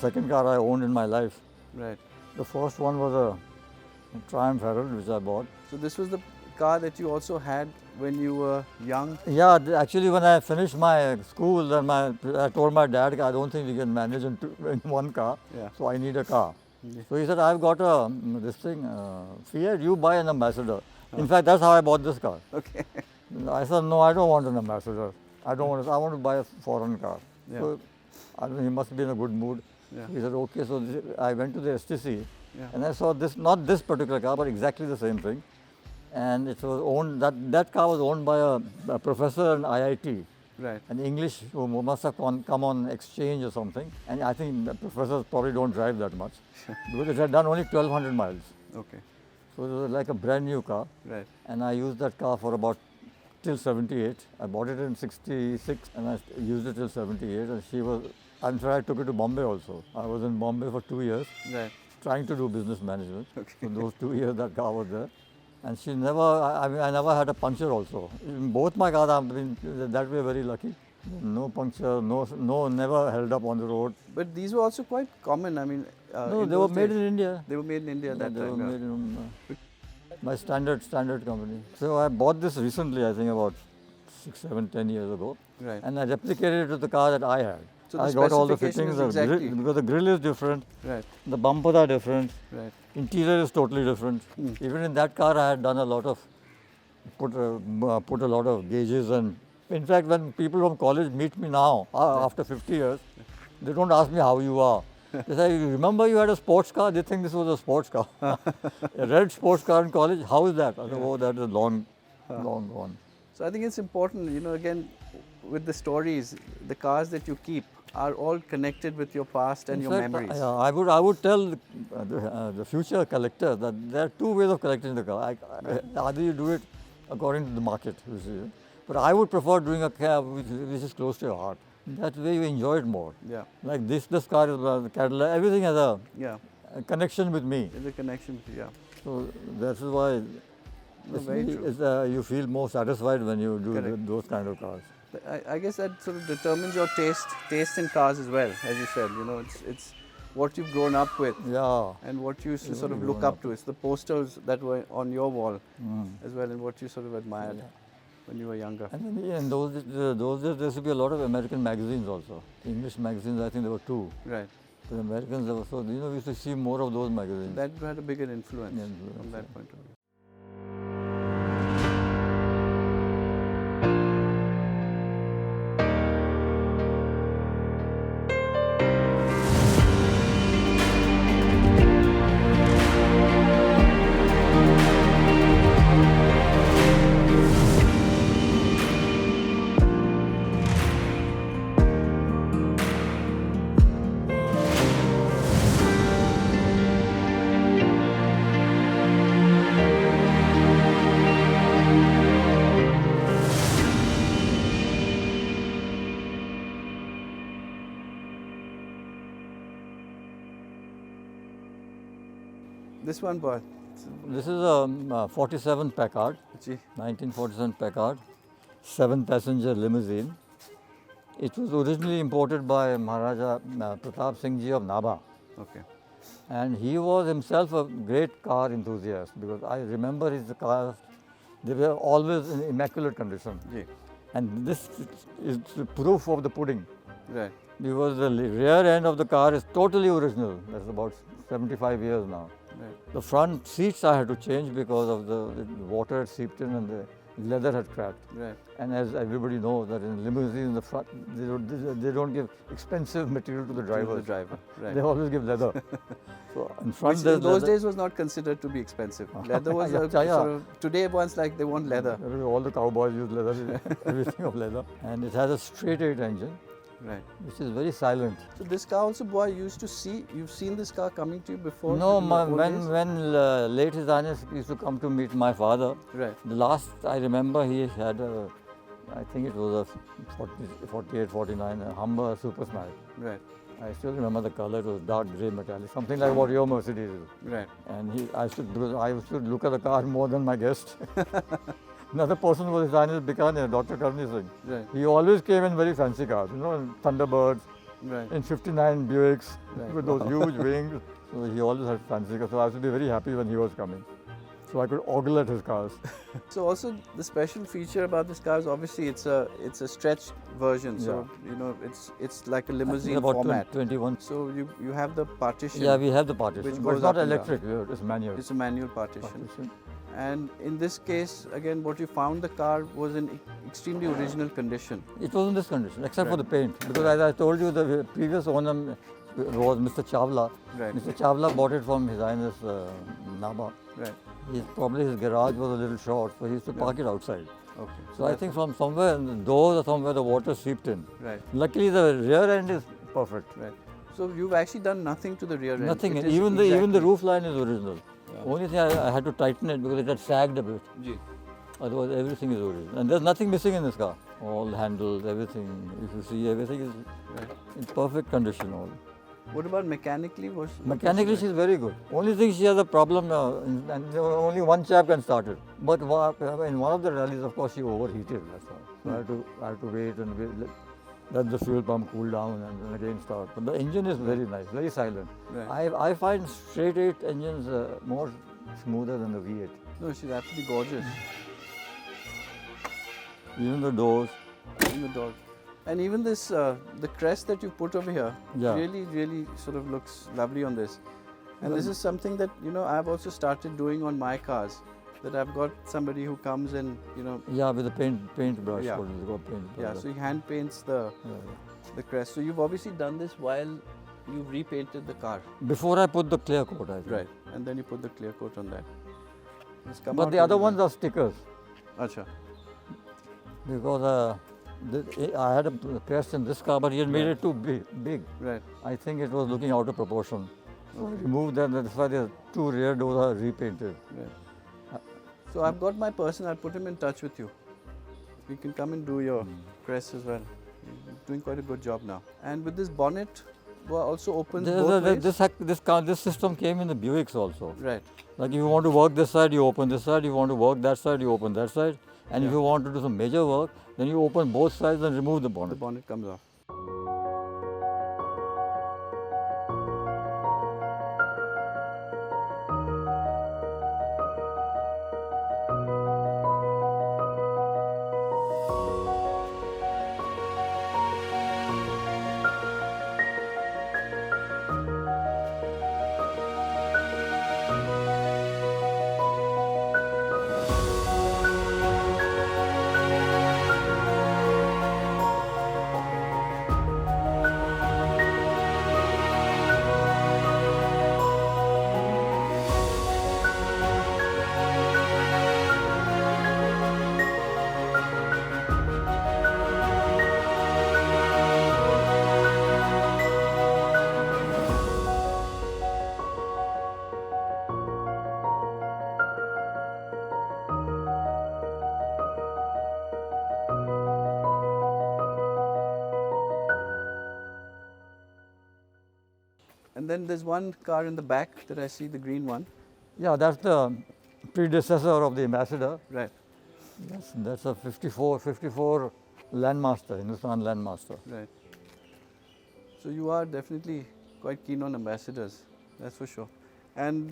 second car I owned in my life. Right. The first one was a Triumph Herald, which I bought. So this was the car that you also had when you were young? Yeah, actually, when I finished my school, then I told my dad, I don't think we can manage in one car, Yeah. so I need a car. Yeah. So he said, I've got this thing, Fiat, you buy an Ambassador. In fact, that's how I bought this car. Okay. I said, no, I don't want an Ambassador. I want to buy a foreign car. Yeah. So I don't know, he must be in a good mood. Yeah. He said, okay. So I went to the STC Yeah. and I saw this, not this particular car, but exactly the same thing. And it was owned, that car was owned by a professor in IIT, Right. an English who must have come on exchange or something. And I think the professors probably don't drive that much because it had done only 1200 miles. Okay. So it was like a brand new car. Right. And I used that car for about till 78. I bought it in 66 and I used it till 78. And she was, I'm sure I took it to Bombay also. I was in Bombay for 2 years Right. trying to do business management. Okay. So those 2 years that car was there. And she never, I never had a puncture also. In both my cars, I've been that way very lucky. No puncture, never held up on the road. But these were also quite common. I mean, No, in they were those made days. in India. They were made in India Yeah, that they time. were yeah. made in my standard company. So I bought this recently, I think about 6, 7, 10 years ago. Right. And I replicated it to the car that I had. So the I got all the specification fittings, is exactly- because the grill is different, Right. the bumpers are different, Right. interior is totally different. Even in that car, I had done a lot of, put a lot of gauges. And in fact, when people from college meet me now, after 50 years, they don't ask me how you are. They say, "You remember you had a sports car?" They think this was a sports car. A red sports car in college, how is that? I said, oh, that is long gone. So I think it's important, you know, again, with the stories, the cars that you keep are all connected with your past and In your fact, memories. I would tell the future collector that there are two ways of collecting the car. Either you do it according to the market, you see, but I would prefer doing a cab which is close to your heart. That way you enjoy it more. Yeah. Like this car is the Cadillac, everything has a Yeah. connection with me. There's a connection. Yeah. So that's why very true. you feel more satisfied when you do Correct. those kind of cars. I guess that sort of determines your taste in cars as well, as you said. You know, it's what you've grown up with Yeah. and what you used to sort of grown look up to. It's the posters that were on your wall as well, and what you sort of admired when you were younger. And then, in those days, there used to be a lot of American magazines also. English magazines, I think there were 2. Right. The Americans, there were, so we used to see more of those magazines. That had a bigger influence Yeah, from that point of view. This one, boy. This is a 47 Packard, Gee. 1947 Packard, 7-passenger limousine. It was originally imported by Maharaja Pratap Singh Ji of Nabha. Okay. And he was himself a great car enthusiast because I remember his cars, they were always in immaculate condition. Gee. And this is the proof of the pudding Right. because the rear end of the car is totally original. That's about 75 years now. Right. The front seats I had to change because of the water had seeped in and the leather had cracked. Right. And as everybody knows that in limousine in the front, they don't give expensive material to the To driver. the driver. Right. They always give leather. So in front Which there's in those leather. days was not considered to be expensive. Leather was Yeah, a yeah. sort of, today one's like they want leather. All the cowboys use leather, everything of leather. And it has a straight 8 engine, Right. which is very silent. So this car also, boy, you used to see, you've seen this car coming to you before? No, in the old days? when late His Highness used to come to meet my father, Right. the last I remember he had a, I think it was a 48, 49, a Humber Super Smash. Right. I still remember the color, it was dark grey metallic, something like what your Mercedes is. Right. And because I used to look at the car more than my guest. Another person was His Highness Bikaner, Dr. Karni Singh. Right. He always came in very fancy cars, Thunderbirds, Right. in 59 Buicks Right. with those huge wings. So he always had fancy cars. So I used to be very happy when he was coming. So I could ogle at his cars. So also the special feature about this car is obviously it's a stretched version. So it's like a limousine About format. 21. So you have the partition. Yeah, we have the partition. Which But goes it's not up and down. electric, it's manual. It's a manual partition. And in this case, again, what you found the car was in extremely original condition. It was in this condition, except for the paint. Because as I told you, the previous owner was Mr. Chawla. Right. Mr. Chawla bought it from His Highness Naba. Right. Probably his garage was a little short, so he used to park it outside. Okay. So I think from somewhere in the doors or somewhere the water seeped in. Right. Luckily the rear end is perfect. Right. So you've actually done nothing to the rear end. Nothing, It and is even the exactly- roof line is original. Only thing I had to tighten it because it had sagged a bit. Ji. Otherwise everything is original. And there's nothing missing in this car. All handles, everything. If you see, everything is in perfect condition all. What about mechanically? Mechanically she's very good. Only thing she has a problem and only one chap can start it. But in one of the rallies of course she overheated, that's all. So I had to wait and let the fuel pump cool down and then again start. But the engine is very nice, very silent. Right. I find straight 8 engines more smoother than the V8. No, she's absolutely gorgeous. Even the doors. In the dog. And even this, the crest that you put over here, Yeah. really sort of looks lovely on this. And this is something that, I've also started doing on my cars. That I've got somebody who comes and, Yeah, with the paint brush. Yeah. What is it called? Paint yeah, brush. so he hand paints the crest. So you've obviously done this while you've repainted the car. Before I put the clear coat, I think. Right. And then you put the clear coat on that. It's come But out the other really ones are stickers. nice. Acha. Because I had a crest in this car, but he had made it too big. Right. I think it was looking out of proportion. So I removed them. That's why the 2 rear doors are repainted. Right. So I've got my person, I'll put him in touch with you. We can come and do your crest as well. You're doing quite a good job now. And with this bonnet, also opens both ways? This system came in the Buicks also. Right. Like if you want to work this side, you open this side. You want to work that side, you open that side. And if you want to do some major work, then you open both sides and remove the The bonnet. bonnet comes off. And then there's one car in the back that I see, the green one. Yeah, that's the predecessor of the Ambassador. Right. That's a 54 Landmaster, Hindustan Landmaster. Right. So you are definitely quite keen on ambassadors, that's for sure. And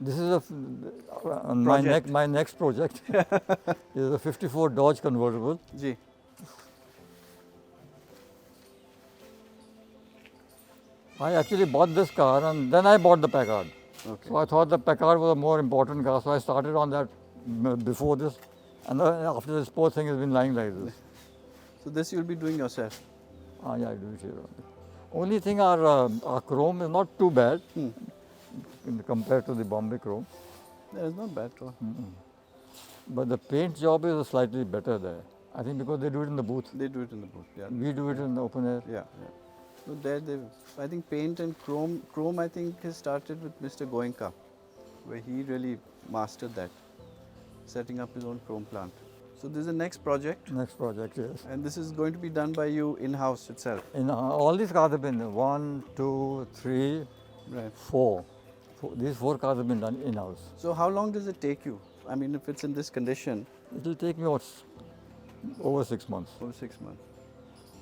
This is Project. my next project is a 54 Dodge convertible. Ji. I actually bought this car and then I bought the Packard. Okay. So I thought the Packard was a more important car, so I started on that before this. And after this, poor thing has been lying like this. So this you'll be doing yourself. Yeah, I do it here. Only thing, our chrome is not too bad compared to the Bombay chrome. Yeah, it's not bad at all. But the paint job is slightly better there. I think because they do it in the booth. They do it in the booth, yeah. We do it in the open air. Yeah, yeah. So there they, I think paint and chrome I think has started with Mr. Goenka, where he really mastered that, setting up his own chrome plant. So this is the next project, Next project, yes. and this is going to be done by you in-house itself. In all these cars have been 1, 2, 3, Right. 4. These 4 cars have been done in-house. So how long does it take you? I mean, if it's in this condition, It will take me over 6 months. over 6 months.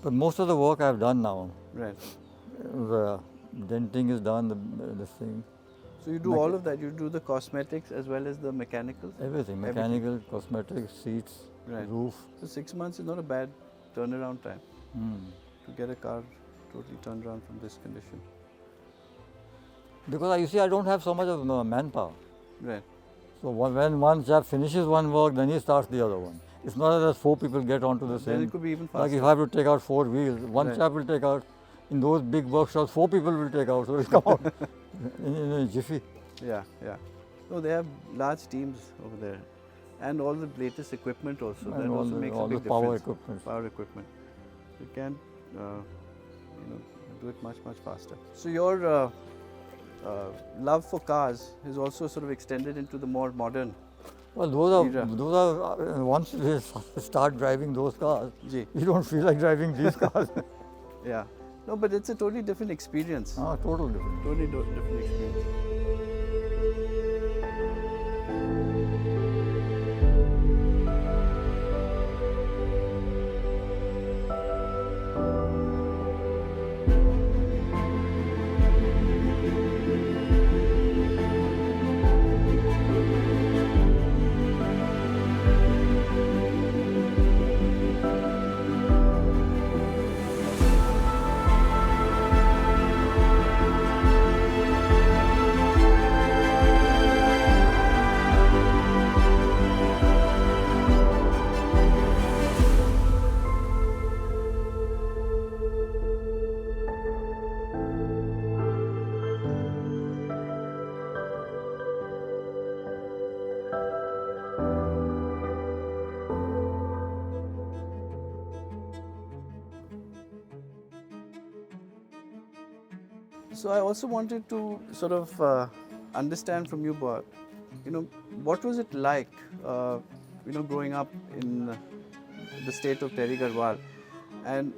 But most of the work I've done now. Right. The denting is done, this thing, So you do all of that. You do the cosmetics as well as the mechanicals. everything, mechanical, cosmetics, seats, Right. roof. So 6 months is not a bad turnaround time Hmm. to get a car totally turned around from this condition. Because you see, I don't have so much of manpower. Right. So when one chap finishes one work, then he starts the other one. It's not that 4 people get onto the Then same. it could be even Like faster. if I have to take out 4 wheels, one Right. chap will take out. In those big workshops, 4 people will take out. So it will come out in a jiffy. Yeah, yeah. No, they have large teams over there, and all the latest equipment also. And that all also the, makes all a the big power difference. equipment. Power equipment. You can, do it much faster. So your love for cars is also sort of extended into the more modern. Well, Era. those are once you start driving those cars, Ji. you don't feel like driving these cars. Yeah. No, but it's a totally different experience. Total different. Totally different experience. So I also wanted to sort of understand from you, Bob, what was it like, growing up in the state of Terry Garhwal, and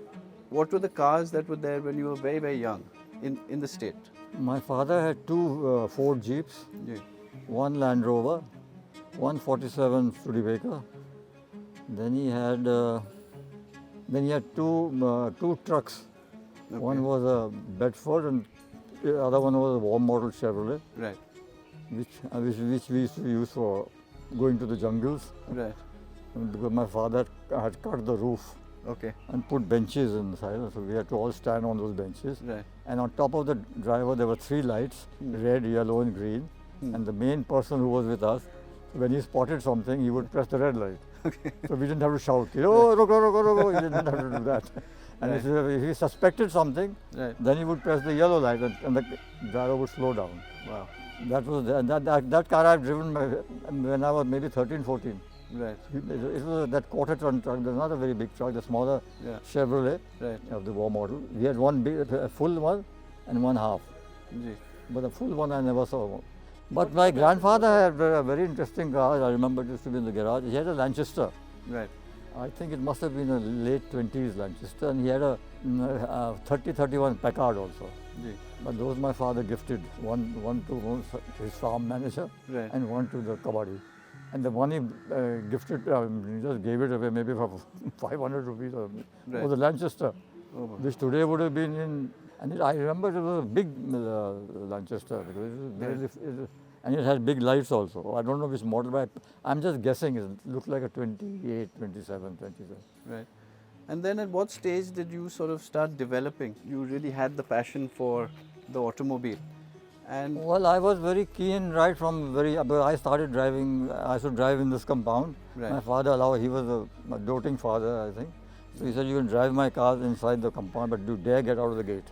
what were the cars that were there when you were very, very young in the state? My father had 2 Ford Jeeps, Yeah. 1 Land Rover, 147 Studebaker. Then he had two trucks. Okay. One was a Bedford and the other one was a war model Chevrolet, Right, which we used to use for going to the jungles. right. Because my father had cut the roof Okay, and put benches inside, so we had to all stand on those benches. right. And on top of the driver, there were 3 lights, red, yellow, and green. And the main person who was with us, when he spotted something, he would press the red light. So we didn't have to shout, oh, roko, roko, roko. He didn't have to do that. And if he suspected something, Right. then he would press the yellow light and the driver would slow down. Wow. That car I've driven when I was maybe 13, 14. Right, It was that quarter ton truck, not a very big truck, the smaller yeah, Chevrolet right. of the war model. We had one big, a full one and one half. Ji. But the full one I never saw. But my grandfather had a very interesting car. I remember it used to be in the garage. He had a Lanchester. Right, I think it must have been a late 20s Lanchester, and he had a 3031 Packard also. ji. But those my father gifted, one to his farm manager Right. and one to the kabaddi. And the one he gifted, he just gave it away maybe for 500 rupees or Right. was a Lanchester, Oh, wow. which today would have been in, and I remember it was a big Lanchester because and it had big lights also. I don't know which model, but I'm just guessing. It looked like a 28, 27, 27. Right. And then at what stage did you sort of start developing? You really had the passion for the automobile. And Well, I was very keen right from I started driving, I used to drive in this compound. Right. My father allowed, he was a doting father, I think. So he said, you can drive my cars inside the compound, but do dare get out of the gate.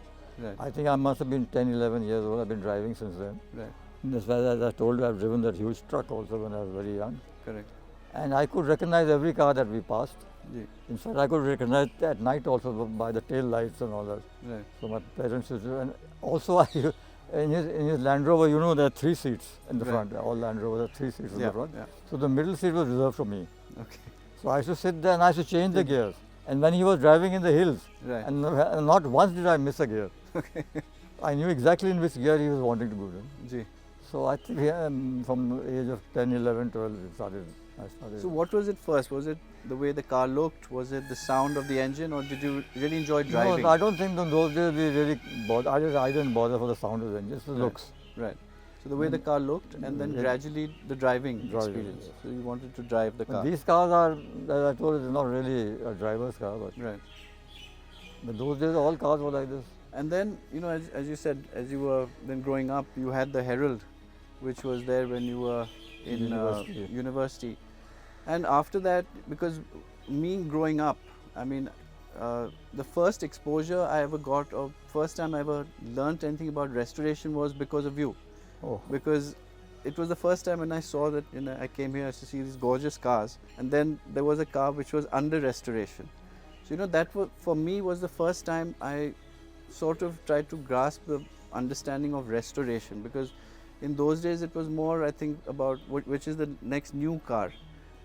right, I think I must have been 10, 11 years old. I've been driving since then. right, As well as I told you, I've driven that huge truck also when I was very young. correct. And I could recognize every car that we passed. Ji. In fact, I could recognize at night also by the tail lights and all that. Right, So my parents used to, and also in his Land Rover, there are 3 seats in the Right. front. All Land Rovers have 3 seats in yeah, the front. yeah. So the middle seat was reserved for me. Okay, So I used to sit there and I used to change the gears. And when he was driving in the hills, right. and not once did I miss a gear. Okay. I knew exactly in which gear he was wanting to go in. Ji. So I think from the age of 10, 11, 12, we started I started. So what was it first? Was it the way the car looked? Was it the sound of the engine, or did you really enjoy driving? No, I don't think in those days we really bothered. I didn't bother for the sound of the engine, just the looks. Right. So the way the car looked, and then Yeah. gradually the driving Driving, experience. yes. So you wanted to drive the But car. these cars are, as I told you, they're not really a driver's car, Right. but those days all cars were like this. And then, you know, as you said, as you were then growing up, you had the Herald, which was there when you were in University. university. And after that, because me growing up, I mean, the first exposure I ever got, or first time I ever learnt anything about restoration was because of you. Oh, Because it was the first time when I saw that, you know, I came here to see these gorgeous cars, and then there was a car which was under restoration. So, you know, that was, for me, was the first time I sort of tried to grasp the understanding of restoration, because in those days it was more, I think, about which is the next new car.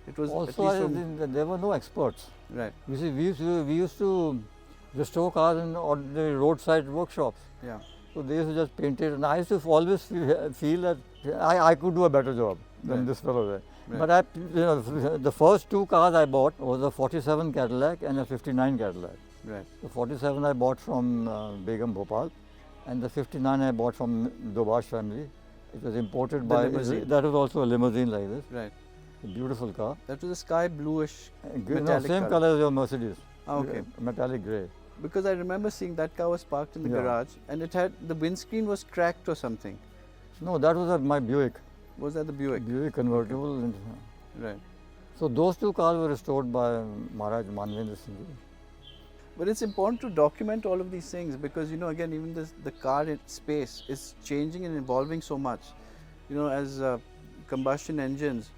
It was at also least I from, think that there were no experts. right, You see, we used to restore cars in ordinary roadside workshops. yeah, So they used to just paint it, and I used to always feel that I could do a better job than Right. this fellow there. Right. But the first two cars I bought was a 47 Cadillac and a 59 Cadillac. right, The 47 I bought from Begum Bhopal, and the 59 I bought from Dobash family. It was imported The by, limousine. that was also a limousine like this, right. a beautiful car. That was a sky bluish, No, metallic same colour. color as your Mercedes. Ah, okay. Metallic grey. Because I remember seeing that car was parked in the Yeah. garage, and it had, the windscreen was cracked or something. No, that was my Buick. Was that the Buick? Buick convertible. And, Right. so those two cars were restored by Maharaj Manvendra Singh. But it's important to document all of these things, because, you know, again, even the car space is changing and evolving so much. You know, as combustion engines,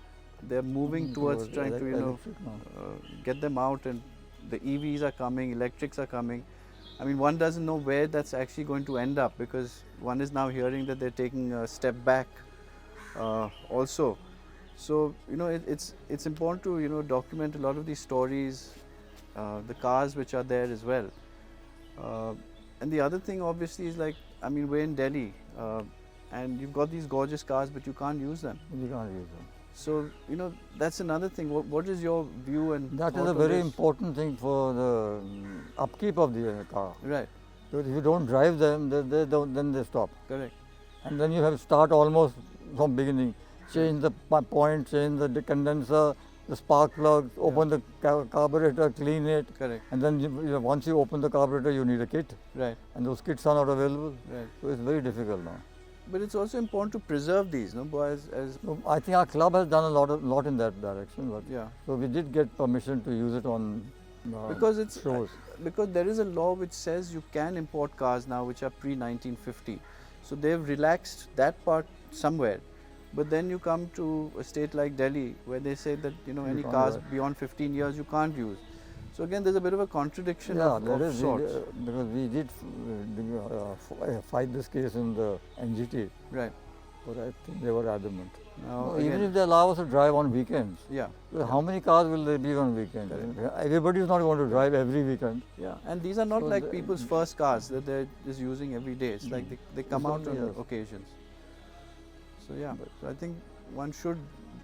they're moving towards trying to, you know, electric now. get them out, and the EVs are coming, electrics are coming. I mean, one doesn't know where that's actually going to end up, because one is now hearing that they're taking a step back also. So, you know, it's important to, you know, document a lot of these stories, the cars which are there as well. And the other thing obviously is, like, I mean, we're in Delhi, and you've got these gorgeous cars, but you can't use them. You can't use them. So, you know, that's another thing. What is your view and That is thought a on very this? important thing for the upkeep of the car. Right, Because if you don't drive them, then they stop. correct. And then you have to start almost from beginning. Change the point, change the condenser, the spark plugs, open the carburetor, clean it. Correct. And then once you open the carburetor, you need a kit. Right, And those kits are not available. right. So it's very difficult now. But it's also important to preserve these, no, boys? As So I think our club has done a lot in that direction. But yeah, so we did get permission to use it on because it's shows. because there is a law which says you can import cars now which are pre 1950. So they've relaxed that part somewhere. But then you come to a state like Delhi, where they say that, you know, You any can't cars drive. beyond 15 years you can't use. So again, there's a bit of a contradiction Yeah, of there is sorts. because we did fight this case in the NGT, Right. but I think they were adamant. Now No, even again, if they allow us to drive on weekends, yeah, well, how many cars will there be on weekends? Everybody is not going to drive every weekend. yeah. And these are not So like the- people's first cars that they're just using every day. It's like they come It's out on only, yes. occasions. So yeah, so I think one should.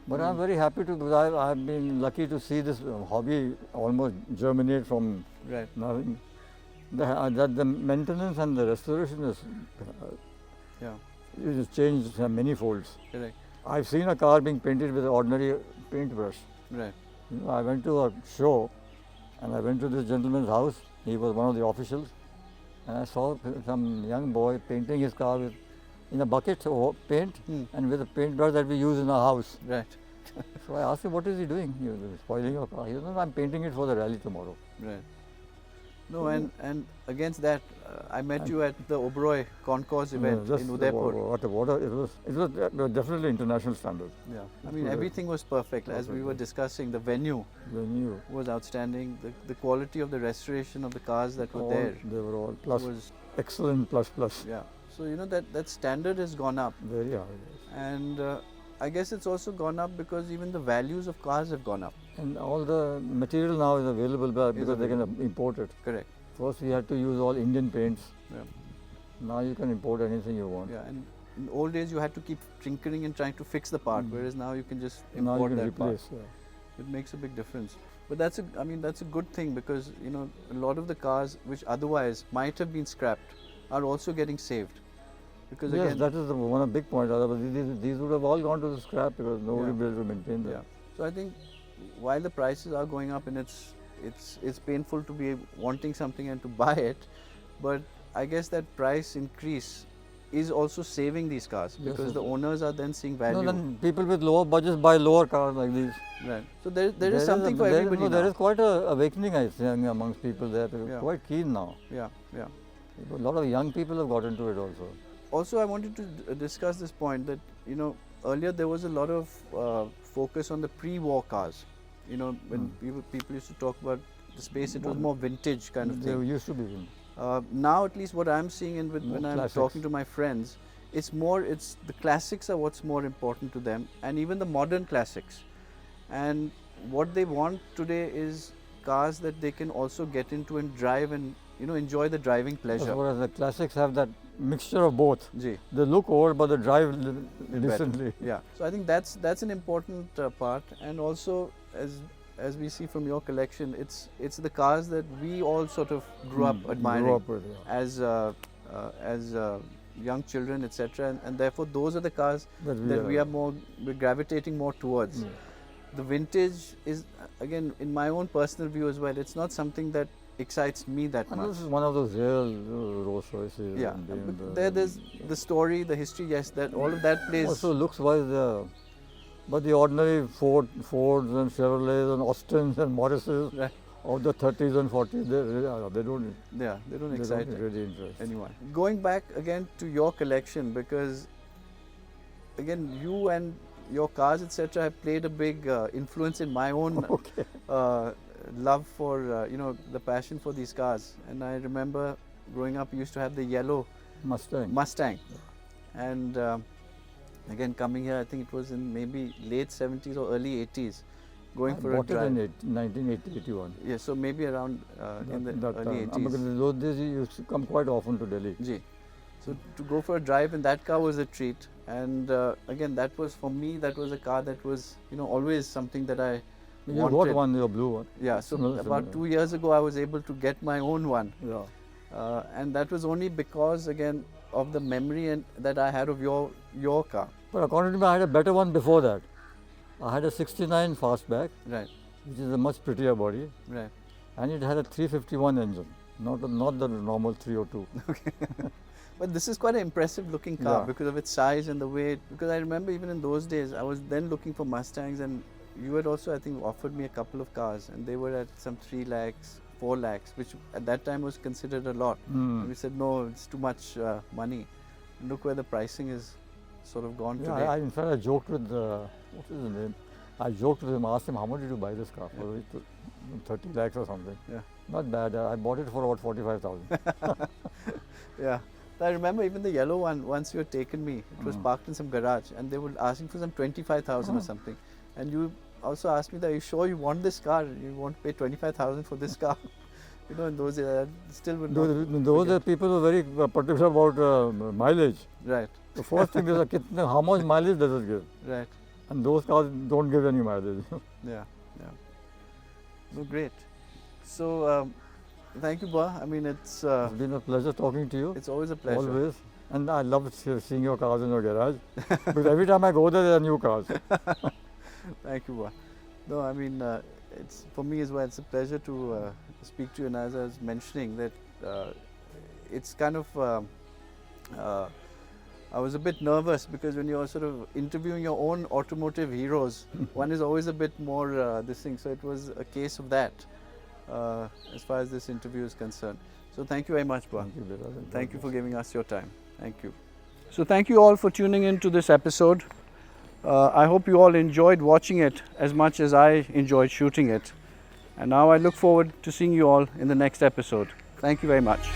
But I'm very happy to because I've been lucky to see this hobby almost germinate from Right. nothing. The maintenance and the restoration is Yeah. it has changed many folds. Correct. I've seen a car being painted with an ordinary paintbrush. Right. You know, I went to a show and I went to this gentleman's house. He was one of the officials. And I saw some young boy painting his car in a bucket of paint and with a paintbrush that we use in our house. Right. So I asked him, what is he doing? He was spoiling your car. He said, no, I'm painting it for the rally tomorrow. Right. No, and against that, I met you at the Oberoi Concourse event Just in Udaipur. it was definitely international standard. Yeah. I mean, everything was perfect. As we were discussing, the venue They knew was outstanding. The quality of the restoration of the cars that were all, there they were all plus, was, excellent plus. yeah. So, you know, that standard has gone up. Very high. And I guess it's also gone up because even the values of cars have gone up. And all the material now is available because they can import it. Correct. First we had to use all Indian paints. Yeah. Now you can import anything you want. Yeah. And in old days you had to keep tinkering and trying to fix the part, whereas now you can just Now import you can that part. replace. Yeah. It makes a big difference. But that's that's a good thing, because a lot of the cars which otherwise might have been scrapped are also getting saved. Because Yes, again, that is one of the big points. Otherwise, these would have all gone to the scrap because nobody Yeah. will be able to maintain them. yeah. So I think while the prices are going up and it's painful to be wanting something and to buy it, but I guess that price increase is also saving these cars, Yes, because yes, the yes. owners are then seeing value. No, then people with lower budgets buy lower cars like these. Right. So there is something for there everybody no, now. There is quite a awakening, I think, amongst people there. They're Yeah. quite keen now. Yeah, yeah. A lot of young people have got into it also. Also, I wanted to discuss this point that earlier there was a lot of focus on the pre-war cars. When people used to talk about the space, it was more vintage kind of They thing. used to be. Now, at least what I'm seeing, and More when I'm classics. talking to my friends, it's the classics are what's more important to them, and even the modern classics. And what they want today is cars that they can also get into and drive and enjoy the driving pleasure. Whereas the classics have that mixture of both. Ji. They look old, but they drive Better. decently. Yeah. So I think that's an important part, and also as we see from your collection, it's the cars that we all sort of grew up admiring Grew up with, yeah. as young children, etc. And therefore those are the cars That we're gravitating more towards. Yeah. The vintage is, again, in my own personal view as well, it's not something that excites me that And much. this is one of those real Rolls Royces. Yeah, and but the- there's the story, the history, yes, that all of that plays. Also looks wise, but the ordinary Fords and Chevrolets and Austins and Morrises Right. of the 30s and 40s, they don't Yeah, they don't they excite don't really interest. anyone. Going back again to your collection, because again, you and your cars, etc., have played a big influence in my own Okay. love for the passion for these cars. And I remember growing up, we used to have the yellow Mustang. and again coming here, I think it was in maybe late 70s or early 80s, going I for a bought it drive. in 1980, 81. Yeah, so maybe around in the that early time. 80s. Because in those days, he used to come quite often to Delhi. Ji. So to go for a drive in that car was a treat, and again, that was for me. That was a car that was always something that I You wanted. got one, your blue one. Yeah. So Similar. about 2 years ago, I was able to get my own one, Yeah. and that was only because again of the memory that I had of your car. But according to me, I had a better one before that. I had a 69 Fastback, Right. which is a much prettier body, Right. and it had a 351 engine, not the normal 302. But this is quite an impressive looking car Yeah. because of its size and the weight. Because I remember even in those days, I was then looking for Mustangs, and you had also, I think, offered me a couple of cars, and they were at some 3 lakhs, 4 lakhs, which at that time was considered a lot. And we said, no, it's too much money. Look where the pricing is sort of gone today. In fact, I joked with, what is his name? I joked with him, asked him, how much did you buy this car for? 30 lakhs or something. Yeah. Not bad. I bought it for about 45,000. Yeah. I remember even the yellow one, once you had taken me, it was parked in some garage, and they were asking for some 25,000 or something. And you also asked me that, are you sure you want this car? You want to pay 25,000 for this car? In those days, I still would not Those forget. people were very particular about mileage. Right, The first thing is, how much mileage does it give? right. And those cars don't give any mileage. Yeah, yeah. No, great. So, thank you, Ba. I mean, it's It's been a pleasure talking to you. it's always a pleasure. Always. And I love seeing your cars in your garage. Because every time I go there are new cars. Thank you, Ba. No, I mean, it's for me as well. It's a pleasure to speak to you. And as I was mentioning, that it's kind of I was a bit nervous because when you're sort of interviewing your own automotive heroes, one is always a bit more this thing. So it was a case of that as far as this interview is concerned. So thank you very much, Ba. Thank you, Bela. Thank you for giving us your time. Thank you. So thank you all for tuning in to this episode. I hope you all enjoyed watching it as much as I enjoyed shooting it. And now I look forward to seeing you all in the next episode. Thank you very much.